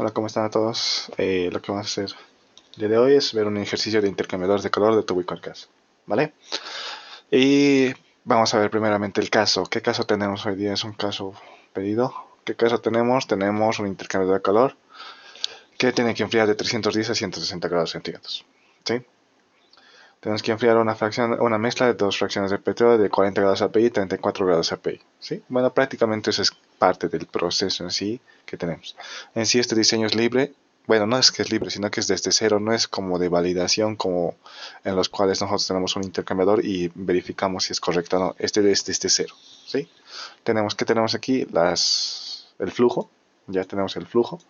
Hola, ¿cómo están a todos? Lo que vamos a hacer el día de hoy es ver un ejercicio de intercambiadores de calor de tubo y carcasa, ¿vale? Y vamos a ver primeramente el caso. ¿Qué caso tenemos hoy día? Es un caso pedido. ¿Qué caso tenemos? Tenemos un intercambiador de calor que tiene que enfriar de 310 a 160 grados centígrados, ¿sí? Tenemos que enfriar una mezcla de dos fracciones de petróleo de 40 grados API y 34 grados API, ¿sí? Bueno, prácticamente eso es parte del proceso en sí que tenemos. En sí este diseño es libre. Bueno, no es que es libre, sino que es desde cero, no es como de validación, como en los cuales nosotros tenemos un intercambiador y verificamos si es correcto o no. Este es desde cero, ¿sí? Tenemos aquí el flujo, ya tenemos el flujo.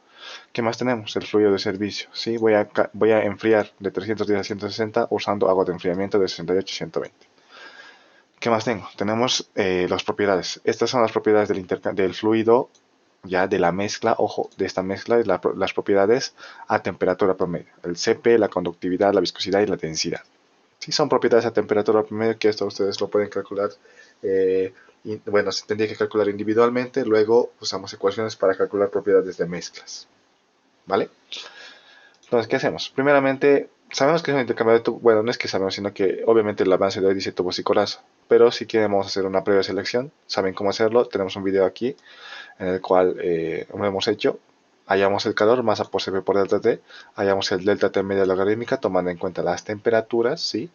¿Qué más tenemos? El fluido de servicio. ¿Sí? Voy a enfriar de 310 a 160 usando agua de enfriamiento de 68 a 120. ¿Qué más tengo? Tenemos las propiedades. Estas son las propiedades del fluido, ya de la mezcla. Ojo, de esta mezcla, las propiedades a temperatura promedio. El CP, la conductividad, la viscosidad y la densidad. Sí, son propiedades a temperatura promedio que esto ustedes lo pueden calcular. Bueno, se tendría que calcular individualmente. Luego usamos ecuaciones para calcular propiedades de mezclas. ¿Vale? Entonces, ¿qué hacemos? Primeramente, sabemos que es un intercambio de tubos. Bueno, no es que sabemos, sino que obviamente el avance de hoy dice tubos y coraza. Pero si queremos hacer una previa selección, saben cómo hacerlo. Tenemos un video aquí en el cual lo hemos hecho. Hallamos el calor, masa por Cp por delta T. Hallamos el delta T media logarítmica tomando en cuenta las temperaturas, ¿sí?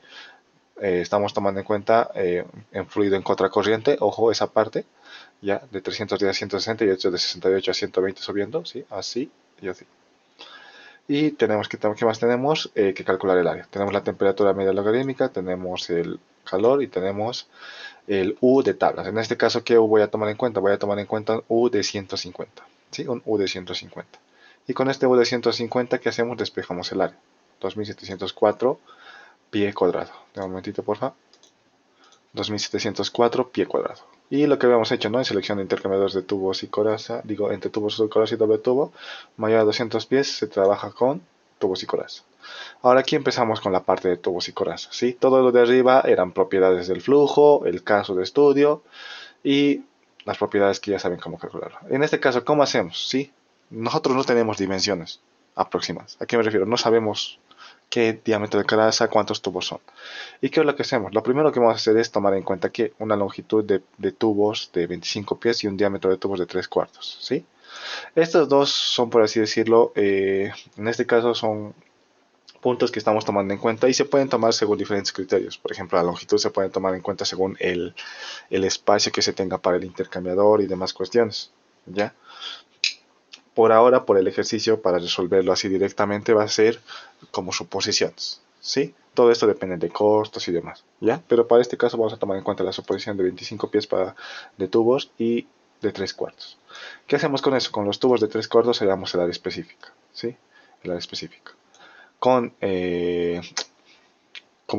Estamos tomando en cuenta en fluido en contracorriente. Ojo, esa parte, ya, de 310 a 160 y de 68 a 120 subiendo, ¿sí? Así y así. Y ¿qué más tenemos? Que calcular el área. Tenemos la temperatura media logarítmica, tenemos el calor y tenemos el U de tablas. En este caso, ¿qué U voy a tomar en cuenta? Voy a tomar en cuenta un U de 150. ¿Sí? Un U de 150. Y con este U de 150, ¿qué hacemos? Despejamos el área. 2704 pie cuadrado. Un momentito, por favor. 2704 pie cuadrado. Y lo que habíamos hecho, ¿no? En selección de intercambiadores de tubos y coraza, digo, entre tubos de coraza y doble tubo, mayor a 200 pies se trabaja con tubos y coraza. Ahora aquí empezamos con la parte de tubos y coraza, ¿sí? Todo lo de arriba eran propiedades del flujo, el caso de estudio y las propiedades que ya saben cómo calcularlo. En este caso, ¿cómo hacemos? ¿Sí? Nosotros no tenemos dimensiones aproximadas. ¿A qué me refiero? No sabemos qué diámetro de coraza, cuántos tubos son. ¿Y qué es lo que hacemos? Lo primero que vamos a hacer es tomar en cuenta que una longitud de tubos de 25 pies y un diámetro de tubos de 3 cuartos, ¿sí? Estos dos son, por así decirlo, en este caso son puntos que estamos tomando en cuenta y se pueden tomar según diferentes criterios. Por ejemplo, la longitud se puede tomar en cuenta según el espacio que se tenga para el intercambiador y demás cuestiones, ¿ya? Por ahora, por el ejercicio, para resolverlo así directamente, va a ser como suposiciones, ¿sí? Todo esto depende de costos y demás, ¿ya? Pero para este caso vamos a tomar en cuenta la suposición de 25 pies de tubos y de 3 cuartos. ¿Qué hacemos con eso? Con los tubos de 3 cuartos hallamos el área específica, ¿sí? El área específica. Como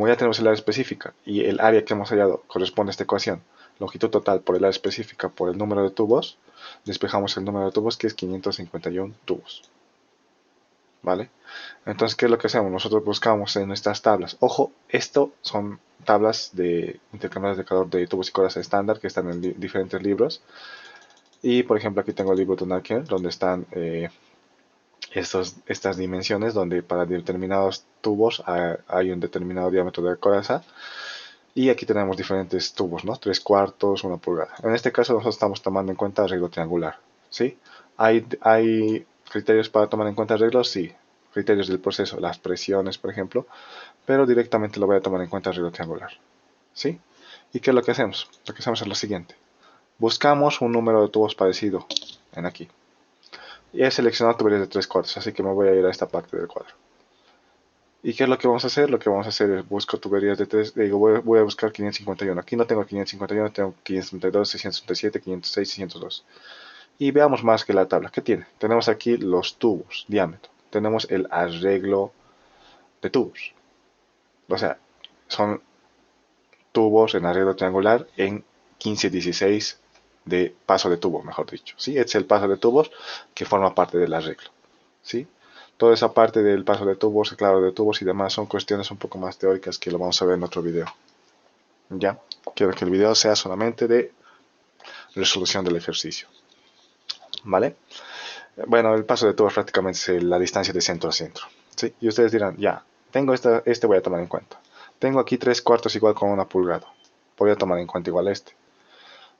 ya tenemos el área específica y el área que hemos hallado corresponde a esta ecuación, longitud total por el área específica por el número de tubos, despejamos el número de tubos que es 551 tubos. ¿Vale? Entonces, ¿qué es lo que hacemos? Nosotros buscamos en nuestras tablas. Ojo, esto son tablas de intercambiadores de calor de tubos y corazas estándar que están en diferentes libros. Y, por ejemplo, aquí tengo el libro de Nacker, donde están estas dimensiones, donde para determinados tubos hay un determinado diámetro de coraza. Y aquí tenemos diferentes tubos, ¿no? 3 cuartos, 1 pulgada. En este caso nosotros estamos tomando en cuenta arreglo triangular, ¿sí? ¿Hay criterios para tomar en cuenta arreglos? Sí. Criterios del proceso, las presiones, por ejemplo. Pero directamente lo voy a tomar en cuenta arreglo triangular, ¿sí? ¿Y qué es lo que hacemos? Lo que hacemos es lo siguiente. Buscamos un número de tubos parecido en aquí. Y he seleccionado tuberías de 3 cuartos, así que me voy a ir a esta parte del cuadro. ¿Y qué es lo que vamos a hacer? Lo que vamos a hacer es busco tuberías de 3, digo, voy a buscar 551. Aquí no tengo 551, tengo 532, 637, 506, 602. Y veamos más que la tabla. ¿Qué tiene? Tenemos aquí los tubos, diámetro. Tenemos el arreglo de tubos. O sea, son tubos en arreglo triangular en 1516 de paso de tubo, mejor dicho. ¿Sí? Este es el paso de tubos que forma parte del arreglo. ¿Sí? Toda esa parte del paso de tubos, claro, de tubos y demás son cuestiones un poco más teóricas que lo vamos a ver en otro video. Ya, quiero que el video sea solamente de resolución del ejercicio. ¿Vale? Bueno, el paso de tubo prácticamente es la distancia de centro a centro. ¿Sí? Y ustedes dirán, ya, tengo este voy a tomar en cuenta. Tengo aquí 3/4 igual con 1 pulgada. Voy a tomar en cuenta igual este.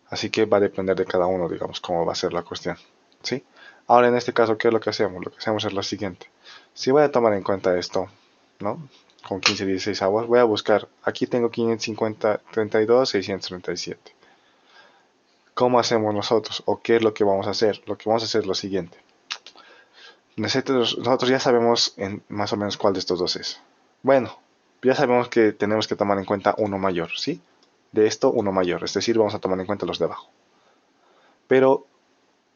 Así que va a depender de cada uno, digamos, cómo va a ser la cuestión. ¿Sí? Ahora en este caso, ¿qué es lo que hacemos? Lo que hacemos es lo siguiente. Si voy a tomar en cuenta esto, ¿no? Con 15, 16 aguas, voy a buscar, aquí tengo 550, 32, 637. ¿Cómo hacemos nosotros? ¿O qué es lo que vamos a hacer? Lo que vamos a hacer es lo siguiente. Nosotros ya sabemos más o menos cuál de estos dos es. Bueno, ya sabemos que tenemos que tomar en cuenta uno mayor, ¿sí? De esto, uno mayor, es decir, vamos a tomar en cuenta los de abajo. Pero,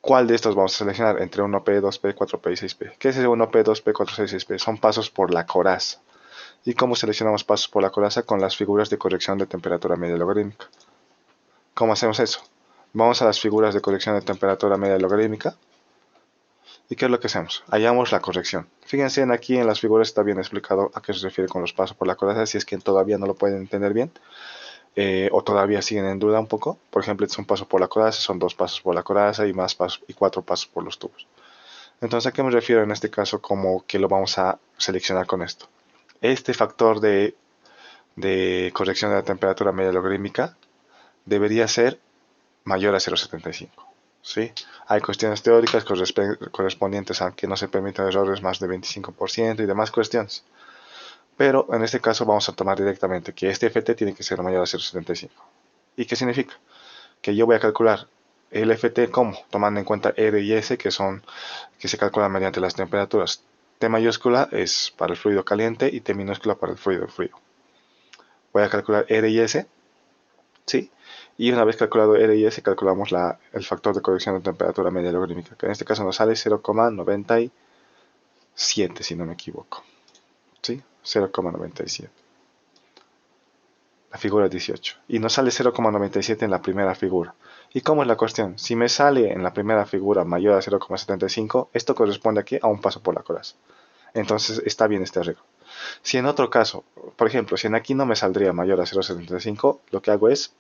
¿cuál de estos vamos a seleccionar? Entre 1P, 2P, 4P y 6P. ¿Qué es ese 1P, 2P, 4P, 6P? Son pasos por la coraza. ¿Y cómo seleccionamos pasos por la coraza? Con las figuras de corrección de temperatura media logarítmica. ¿Cómo hacemos eso? Vamos a las figuras de corrección de temperatura media logarítmica. ¿Y qué es lo que hacemos? Hallamos la corrección. Fíjense aquí en las figuras está bien explicado a qué se refiere con los pasos por la coraza, si es que todavía no lo pueden entender bien, o todavía siguen en duda un poco. Por ejemplo, este es un paso por la coraza, son 2 pasos por la coraza y más pasos y 4 pasos por los tubos. Entonces, ¿a qué me refiero en este caso como que lo vamos a seleccionar con esto? Este factor de corrección de la temperatura media logarítmica debería ser mayor a 0,75. ¿Sí? Hay cuestiones teóricas correspondientes a que no se permitan errores más de 25% y demás cuestiones. Pero en este caso vamos a tomar directamente que este FT tiene que ser mayor a 0,75. ¿Y qué significa? Que yo voy a calcular el FT como, tomando en cuenta R y S, que se calculan mediante las temperaturas. T mayúscula es para el fluido caliente y T minúscula para el fluido frío. Voy a calcular R y S, ¿sí? Y una vez calculado R y S, calculamos el factor de corrección de temperatura media logarítmica, que en este caso nos sale 0,97, si no me equivoco. ¿Sí? 0,97. La figura 18. Y nos sale 0,97 en la primera figura. ¿Y cómo es la cuestión? Si me sale en la primera figura mayor a 0,75, esto corresponde aquí a un paso por la coraza. Entonces está bien este arreglo. Si en otro caso, por ejemplo, si en aquí no me saldría mayor a 0,75, lo que hago es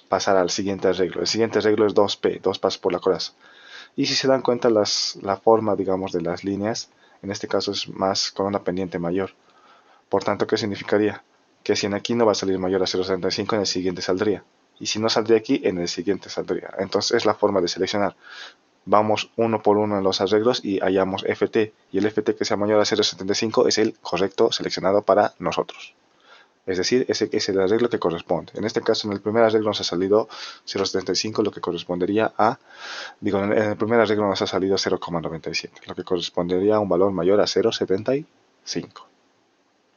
pasar al siguiente arreglo. El siguiente arreglo es 2P, 2 pasos por la coraza. Y si se dan cuenta la forma, digamos, de las líneas, en este caso es más con una pendiente mayor. Por tanto, ¿qué significaría? Que si en aquí no va a salir mayor a 0,75, en el siguiente saldría. Y si no saldría aquí, en el siguiente saldría. Entonces es la forma de seleccionar. Vamos uno por uno en los arreglos y hallamos FT. Y el FT que sea mayor a 0,75 es el correcto seleccionado para nosotros. Es decir, ese es el arreglo que corresponde. En este caso, en el primer arreglo nos ha salido 0,75, lo que correspondería a, en el primer arreglo nos ha salido 0,97, lo que correspondería a un valor mayor a 0,75.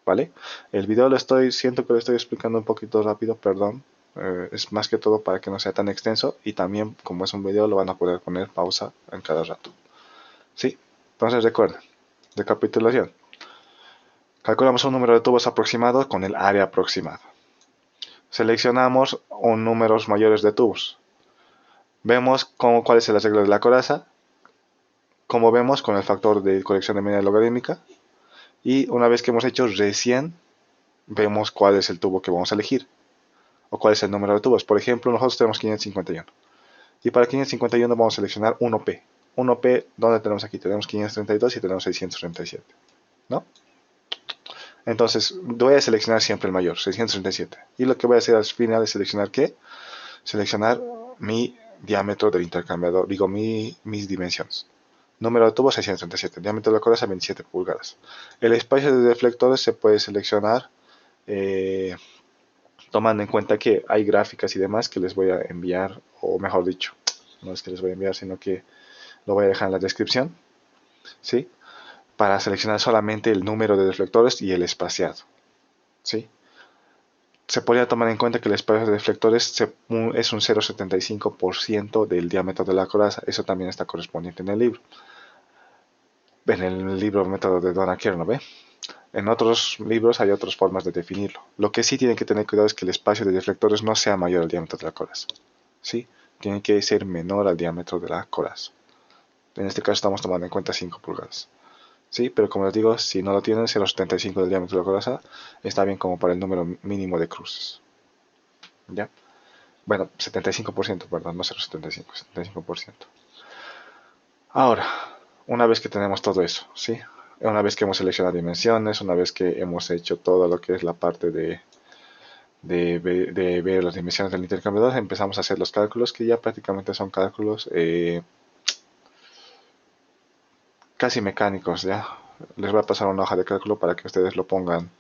¿Vale? El video siento que lo estoy explicando un poquito rápido, perdón. Es más que todo para que no sea tan extenso y también, como es un video, lo van a poder poner pausa en cada rato. ¿Sí? Entonces recuerden, recapitulación. Calculamos un número de tubos aproximado con el área aproximada. Seleccionamos números mayores de tubos. Vemos cuál es el arreglo de la coraza, como vemos con el factor de corrección de media logarítmica, y una vez que hemos hecho recién, vemos cuál es el tubo que vamos a elegir, o cuál es el número de tubos. Por ejemplo, nosotros tenemos 551, y para 551 vamos a seleccionar 1P. 1P, ¿dónde tenemos aquí? Tenemos 532 y tenemos 637, ¿no? Entonces, voy a seleccionar siempre el mayor, 637. Y lo que voy a hacer al final es seleccionar ¿qué? Seleccionar mi diámetro del intercambiador, digo mis dimensiones. Número de tubos 637, diámetro de la coraza 27 pulgadas. El espacio de deflectores se puede seleccionar eh, tomando en cuenta que hay gráficas y demás que les voy a enviar, o mejor dicho, no es que les voy a enviar, sino que lo voy a dejar en la descripción, ¿sí? Para seleccionar solamente el número de deflectores y el espaciado, ¿sí? Se podría tomar en cuenta que el espacio de deflectores es un 0,75% del diámetro de la coraza. Eso también está correspondiente en el libro. En el libro Método de Donna Kierno, ¿ve? En otros libros hay otras formas de definirlo. Lo que sí tienen que tener cuidado es que el espacio de deflectores no sea mayor al diámetro de la coraza. ¿Sí? Tiene que ser menor al diámetro de la coraza. En este caso estamos tomando en cuenta 5 pulgadas. ¿Sí? Pero como les digo, si no lo tienen, 0,75 del diámetro de la coraza está bien como para el número mínimo de cruces. ¿Ya? Bueno, 75%, perdón, no 0,75, 75%. Ahora, Una vez que tenemos todo eso, ¿sí? Una vez que hemos seleccionado dimensiones, una vez que hemos hecho todo lo que es la parte de ver las dimensiones del intercambiador, empezamos a hacer los cálculos que ya prácticamente son cálculos casi mecánicos, ¿ya? Les voy a pasar una hoja de cálculo para que ustedes lo pongan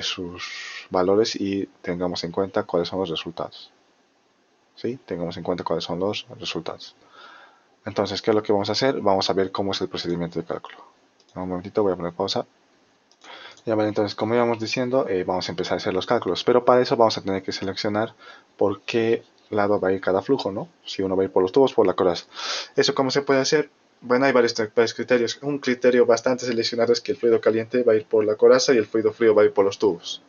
sus valores y tengamos en cuenta cuáles son los resultados. ¿Sí? Tengamos en cuenta cuáles son los resultados. Entonces, ¿qué es lo que vamos a hacer? Vamos a ver cómo es el procedimiento de cálculo. Un momentito, voy a poner pausa. Ya vale, entonces, como íbamos diciendo, vamos a empezar a hacer los cálculos. Pero para eso vamos a tener que seleccionar por qué lado va a ir cada flujo, ¿no? Si uno va a ir por los tubos, por la coraza. ¿Eso cómo se puede hacer? Bueno, hay varios criterios. Un criterio bastante seleccionado es que el fluido caliente va a ir por la coraza y el fluido frío va a ir por los tubos.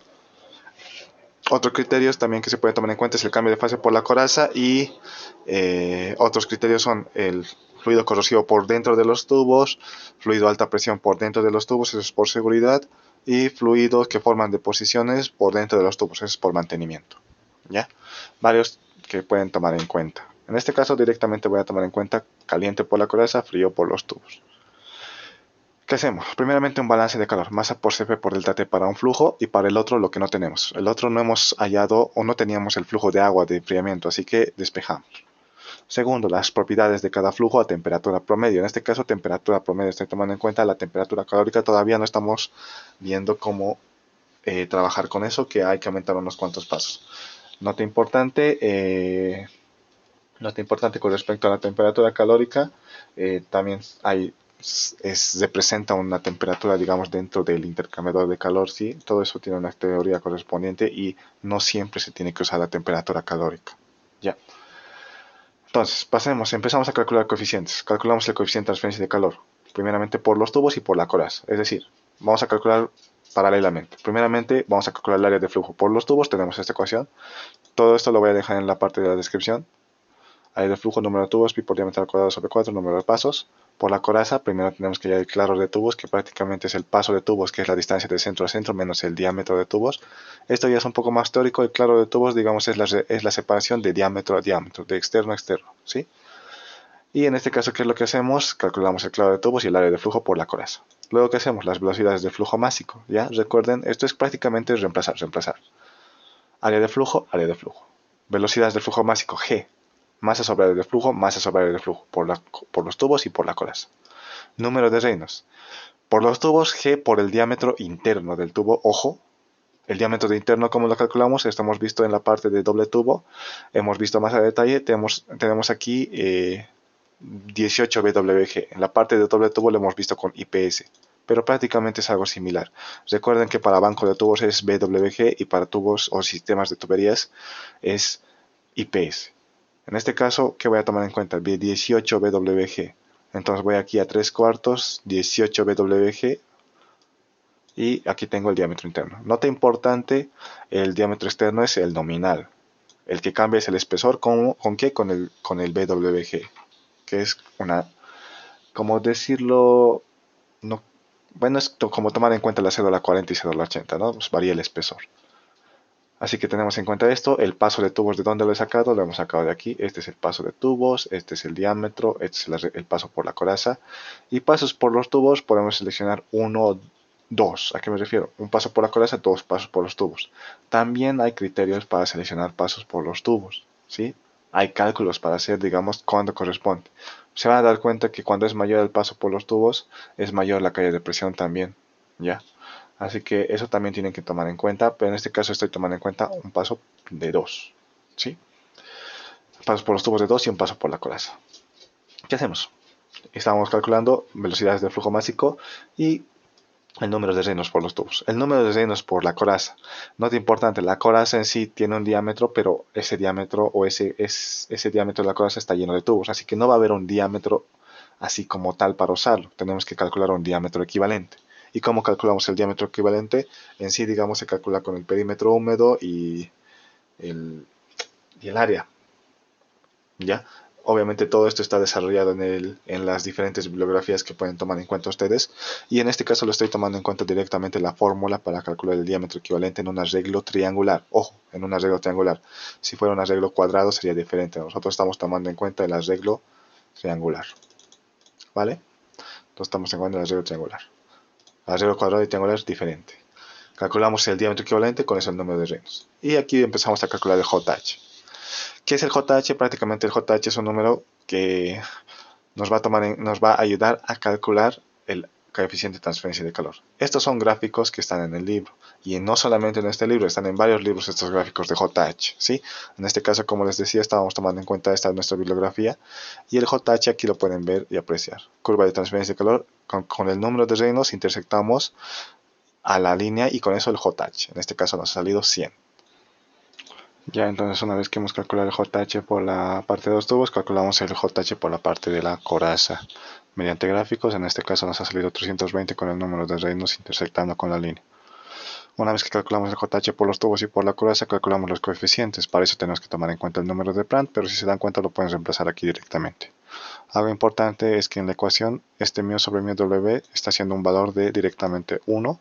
Otro criterio también que se puede tomar en cuenta es el cambio de fase por la coraza y otros criterios son el fluido corrosivo por dentro de los tubos, fluido a alta presión por dentro de los tubos, eso es por seguridad, y fluidos que forman deposiciones por dentro de los tubos, eso es por mantenimiento. ¿Ya? Varios que pueden tomar en cuenta. En este caso directamente voy a tomar en cuenta caliente por la coraza, frío por los tubos. ¿Qué hacemos? Primeramente un balance de calor, masa por Cp por delta T para un flujo y para el otro lo que no tenemos. El otro no hemos hallado o no teníamos el flujo de agua de enfriamiento, así que despejamos. Segundo, las propiedades de cada flujo a temperatura promedio. En este caso, temperatura promedio, estoy tomando en cuenta la temperatura calórica. Todavía no estamos viendo cómo trabajar con eso, que hay que aumentar unos cuantos pasos. Nota importante con respecto a la temperatura calórica, también representa una temperatura, digamos, dentro del intercambiador de calor, ¿sí? Todo eso tiene una teoría correspondiente y no siempre se tiene que usar la temperatura calórica, ¿ya? Entonces, empezamos a calcular coeficientes. Calculamos el coeficiente de transferencia de calor, primeramente por los tubos y por la coraza. Es decir, vamos a calcular paralelamente. Primeramente, vamos a calcular el área de flujo por los tubos, tenemos esta ecuación. Todo esto lo voy a dejar en la parte de la descripción. Área de flujo, número de tubos, pi por diámetro al cuadrado sobre 4, número de pasos. Por la coraza, primero tenemos que hallar el claro de tubos, que prácticamente es el paso de tubos, que es la distancia de centro a centro, menos el diámetro de tubos. Esto ya es un poco más teórico. El claro de tubos, digamos, es la separación de diámetro a diámetro, de externo a externo, ¿sí? Y en este caso, ¿qué es lo que hacemos? Calculamos el claro de tubos y el área de flujo por la coraza. Luego, ¿qué hacemos? Las velocidades de flujo másico, ¿ya? Recuerden, esto es prácticamente reemplazar. Área de flujo, área de flujo. Velocidades de flujo másico, G. Masa sobre área de flujo, masa sobre área de flujo, por los tubos y por la coraza. Número de reinos. Por los tubos, G por el diámetro interno del tubo, ojo. El diámetro de interno, ¿cómo lo calculamos? Esto hemos visto en la parte de doble tubo. Hemos visto más a detalle. Tenemos aquí 18 BWG. En la parte de doble tubo lo hemos visto con IPS, pero prácticamente es algo similar. Recuerden que para banco de tubos es BWG y para tubos o sistemas de tuberías es IPS. En este caso, ¿qué voy a tomar en cuenta? 18 BWG. Entonces voy aquí a 3 cuartos, 18 BWG y aquí tengo el diámetro interno. Nota importante, el diámetro externo es el nominal. El que cambia es el espesor. ¿Con qué? Con el BWG, que es una, como decirlo, no, bueno, es como tomar en cuenta la cédula 40 y cédula 80, ¿no? Pues varía el espesor. Así que tenemos en cuenta esto, el paso de tubos, ¿de dónde lo he sacado? Lo hemos sacado de aquí. Este es el paso de tubos, este es el diámetro, este es el paso por la coraza. Y pasos por los tubos podemos seleccionar 1, 2. ¿A qué me refiero? Un paso por la coraza, 2 pasos por los tubos. También hay criterios para seleccionar pasos por los tubos, ¿sí? Hay cálculos para hacer, digamos, cuándo corresponde. Se van a dar cuenta que cuando es mayor el paso por los tubos, es mayor la calle de presión también, ¿ya? Así que eso también tienen que tomar en cuenta, pero en este caso estoy tomando en cuenta un paso de 2, ¿sí? Un paso por los tubos de 2 y un paso por la coraza. ¿Qué hacemos? Estamos calculando velocidades de flujo másico y el número de reinos por los tubos. El número de reinos por la coraza. Nota importante, la coraza en sí tiene un diámetro, pero ese diámetro o ese diámetro de la coraza está lleno de tubos, así que no va a haber un diámetro así como tal para usarlo. Tenemos que calcular un diámetro equivalente. ¿Y cómo calculamos el diámetro equivalente? En sí, digamos, se calcula con el perímetro húmedo y el área, ¿ya? Obviamente todo esto está desarrollado en las diferentes bibliografías que pueden tomar en cuenta ustedes. Y en este caso lo estoy tomando en cuenta directamente la fórmula para calcular el diámetro equivalente en un arreglo triangular. Ojo, en un arreglo triangular. Si fuera un arreglo cuadrado sería diferente. Nosotros estamos tomando en cuenta el arreglo triangular. ¿Vale? Entonces estamos encontrando el arreglo triangular. El arreglo cuadrado y triangular es diferente. Calculamos el diámetro equivalente, con eso el número de reinos. Y aquí empezamos a calcular el JH. ¿Qué es el JH? Prácticamente el JH es un número que nos va a ayudar a calcular el coeficiente de transferencia de calor. Estos son gráficos que están en el libro, y no solamente en este libro, están en varios libros estos gráficos de JH, ¿sí? En este caso, como les decía, estábamos tomando en cuenta esta nuestra bibliografía, y el JH aquí lo pueden ver y apreciar. Curva de transferencia de calor, con el número de reinos intersectamos a la línea y con eso el JH. En este caso nos ha salido 100. Ya, entonces una vez que hemos calculado el JH por la parte de los tubos, calculamos el JH por la parte de la coraza mediante gráficos. En este caso nos ha salido 320 con el número de reinos intersectando con la línea. Una vez que calculamos el JH por los tubos y por la coraza, calculamos los coeficientes. Para eso tenemos que tomar en cuenta el número de Prandtl, pero si se dan cuenta lo pueden reemplazar aquí directamente. Algo importante es que en la ecuación este μ sobre μ W está siendo un valor de directamente 1.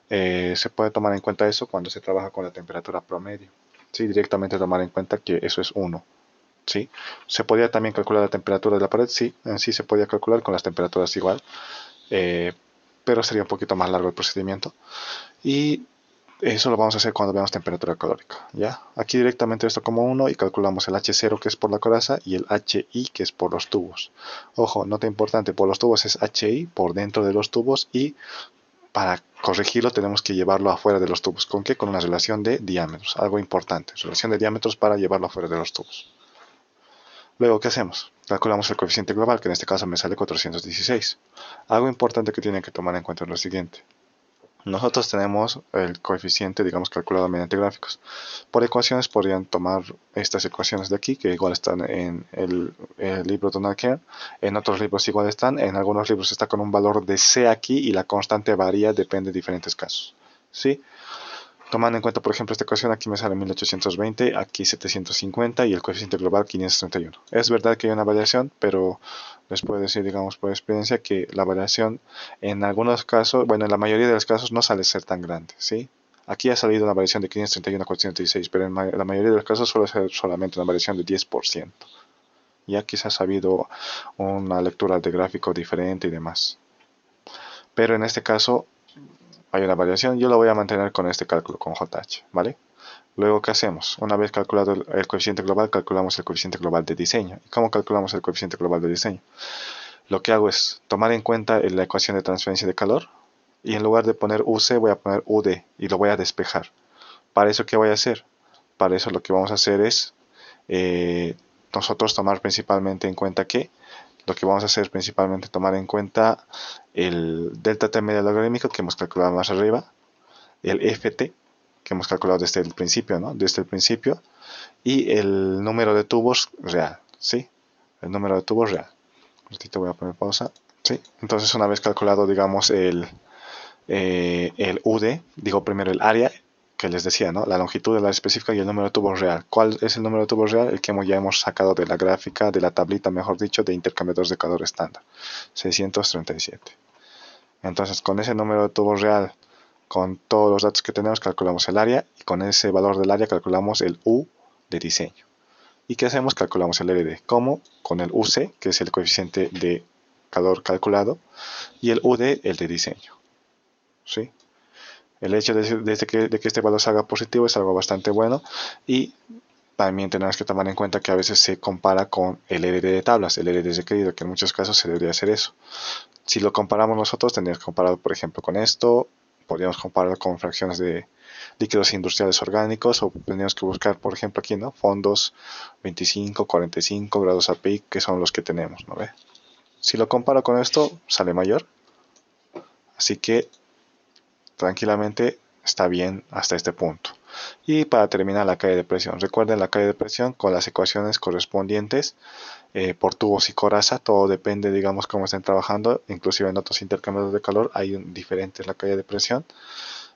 Se puede tomar en cuenta eso cuando se trabaja con la temperatura promedio. Sí, directamente tomar en cuenta que eso es 1. ¿Sí? ¿Se podía también calcular la temperatura de la pared? Sí, en sí se podía calcular con las temperaturas igual, pero sería un poquito más largo el procedimiento. Y eso lo vamos a hacer cuando veamos temperatura calórica. ¿Ya? Aquí directamente esto como 1 y calculamos el H0 que es por la coraza y el HI que es por los tubos. Ojo, nota importante, por los tubos es HI, por dentro de los tubos, y para corregirlo tenemos que llevarlo afuera de los tubos. ¿Con qué? Con una relación de diámetros. Algo importante. Relación de diámetros para llevarlo afuera de los tubos. Luego, ¿qué hacemos? Calculamos el coeficiente global, que en este caso me sale 416. Algo importante que tienen que tomar en cuenta es lo siguiente. Nosotros tenemos el coeficiente, digamos, calculado mediante gráficos. Por ecuaciones podrían tomar estas ecuaciones de aquí, que igual están en el libro Donald Kern. En otros libros igual están. En algunos libros está con un valor de C aquí y la constante varía, depende de diferentes casos. ¿Sí? Tomando en cuenta, por ejemplo, esta ecuación, aquí me sale 1820, aquí 750 y el coeficiente global 531. Es verdad que hay una variación, pero les puedo decir, digamos, por experiencia, que la variación en algunos casos, bueno, en la mayoría de los casos no sale ser tan grande, ¿sí? Aquí ha salido una variación de 531 a 416, pero en la mayoría de los casos suele ser solamente una variación de 10%. Ya quizás ha habido una lectura de gráfico diferente y demás. Pero en este caso hay una variación, yo lo voy a mantener con este cálculo con JH, ¿vale? Luego, ¿qué hacemos? Una vez calculado el coeficiente global, calculamos el coeficiente global de diseño. ¿Y cómo calculamos el coeficiente global de diseño? Lo que hago es tomar en cuenta la ecuación de transferencia de calor y en lugar de poner UC voy a poner UD y lo voy a despejar. ¿Para eso qué voy a hacer? Para eso lo que vamos a hacer es nosotros tomar principalmente en cuenta que lo que vamos a hacer es principalmente tomar en cuenta el delta T medio logarítmico que hemos calculado más arriba, el FT que hemos calculado desde el principio, ¿no? Desde el principio, y el número de tubos real, ¿sí? El número de tubos real. Un ratito voy a poner pausa, ¿sí? Entonces una vez calculado, digamos, el UD, digo primero el área, que les decía, ¿no? La longitud del área específica y el número de tubos real. ¿Cuál es el número de tubos real? El que ya hemos sacado de la gráfica, de la tablita, mejor dicho, de intercambiadores de calor estándar. 637. Entonces, con ese número de tubos real, con todos los datos que tenemos, calculamos el área y con ese valor del área calculamos el U de diseño. ¿Y qué hacemos? Calculamos el LD. ¿Cómo? Con el UC, que es el coeficiente de calor calculado, y el UD, el de diseño. ¿Sí? El hecho de que este valor salga positivo es algo bastante bueno, y también tenemos que tomar en cuenta que a veces se compara con el LD de tablas, el LD requerido, que en muchos casos se debería hacer eso. Si lo comparamos nosotros, tendríamos que comparar, por ejemplo, con esto, podríamos comparar con fracciones de líquidos industriales orgánicos, o tendríamos que buscar, por ejemplo, aquí, ¿no? Fondos 25, 45 grados API, que son los que tenemos, ¿no ve? Si lo comparo con esto, sale mayor. Así que tranquilamente está bien hasta este punto. Y para terminar, la caída de presión. Recuerden la caída de presión con las ecuaciones correspondientes por tubos y coraza. Todo depende, digamos, cómo estén trabajando. Inclusive en otros intercambiadores de calor hay diferentes la caída de presión.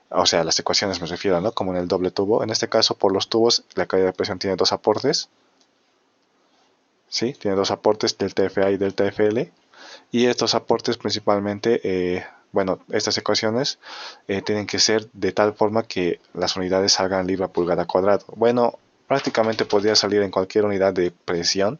O sea, las ecuaciones me refiero, ¿no? Como en el doble tubo. En este caso, por los tubos, la caída de presión tiene dos aportes. ¿Sí? Tiene dos aportes, delta FA y delta FL. Y estos aportes principalmente, bueno, estas ecuaciones tienen que ser de tal forma que las unidades salgan libra pulgada cuadrado. Bueno, prácticamente podría salir en cualquier unidad de presión,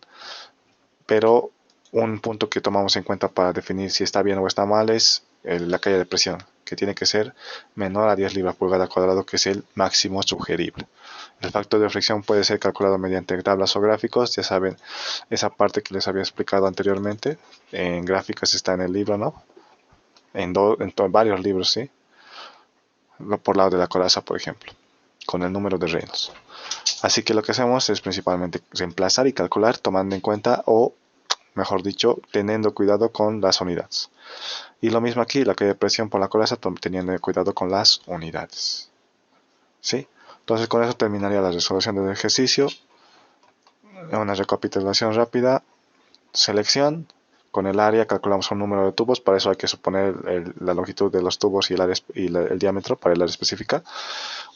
pero Un punto que tomamos en cuenta para definir si está bien o está mal es la caída de presión, que tiene que ser menor a 10 libras pulgada cuadrado, que es el máximo sugerible. El factor de fricción puede ser calculado mediante tablas o gráficos. Ya saben, esa parte que les había explicado anteriormente, en gráficos está en el libro, ¿no? En varios libros, ¿sí? Por lado de la coraza, por ejemplo, con el número de Reynolds. Así que lo que hacemos es principalmente reemplazar y calcular tomando en cuenta, o mejor dicho, teniendo cuidado con las unidades. Y lo mismo aquí, la caída de presión por la coraza, teniendo cuidado con las unidades. ¿Sí? Entonces con eso terminaría la resolución del ejercicio. Una recapitulación rápida. Selección. Con el área calculamos un número de tubos. Para eso hay que suponer la longitud de los tubos y el diámetro para el área específica.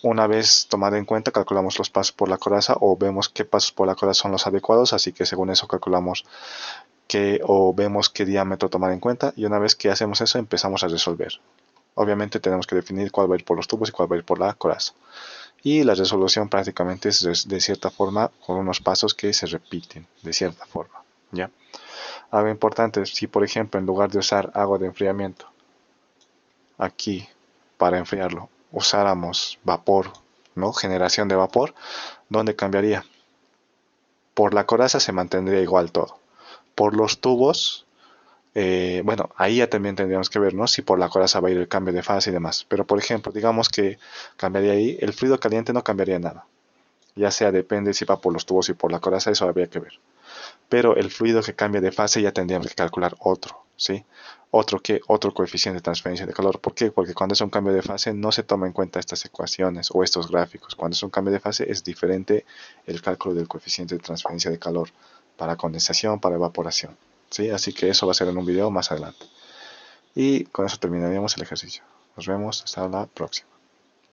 Una vez tomada en cuenta, calculamos los pasos por la coraza, o vemos qué pasos por la coraza son los adecuados. Así que según eso calculamos o vemos qué diámetro tomar en cuenta. Y una vez que hacemos eso, empezamos a resolver. Obviamente tenemos que definir cuál va a ir por los tubos y cuál va a ir por la coraza. Y la resolución prácticamente es de cierta forma con unos pasos que se repiten de cierta forma, ¿ya? Algo importante, si por ejemplo en lugar de usar agua de enfriamiento aquí para enfriarlo usáramos vapor, ¿no? Generación de vapor, ¿dónde cambiaría? Por la coraza se mantendría igual todo. Por los tubos, bueno, ahí ya también tendríamos que ver, ¿no? Si por la coraza va a ir el cambio de fase y demás. Pero por ejemplo, digamos que cambiaría ahí, el fluido caliente no cambiaría nada. Ya sea depende si va por los tubos y por la coraza, eso habría que ver. Pero el fluido que cambia de fase ya tendríamos que calcular otro, ¿sí? Otro coeficiente de transferencia de calor. ¿Por qué? Porque cuando es un cambio de fase no se toma en cuenta estas ecuaciones o estos gráficos. Cuando es un cambio de fase es diferente el cálculo del coeficiente de transferencia de calor para condensación, para evaporación, ¿sí? Así que eso va a ser en un video más adelante. Y con eso terminaríamos el ejercicio. Nos vemos hasta la próxima.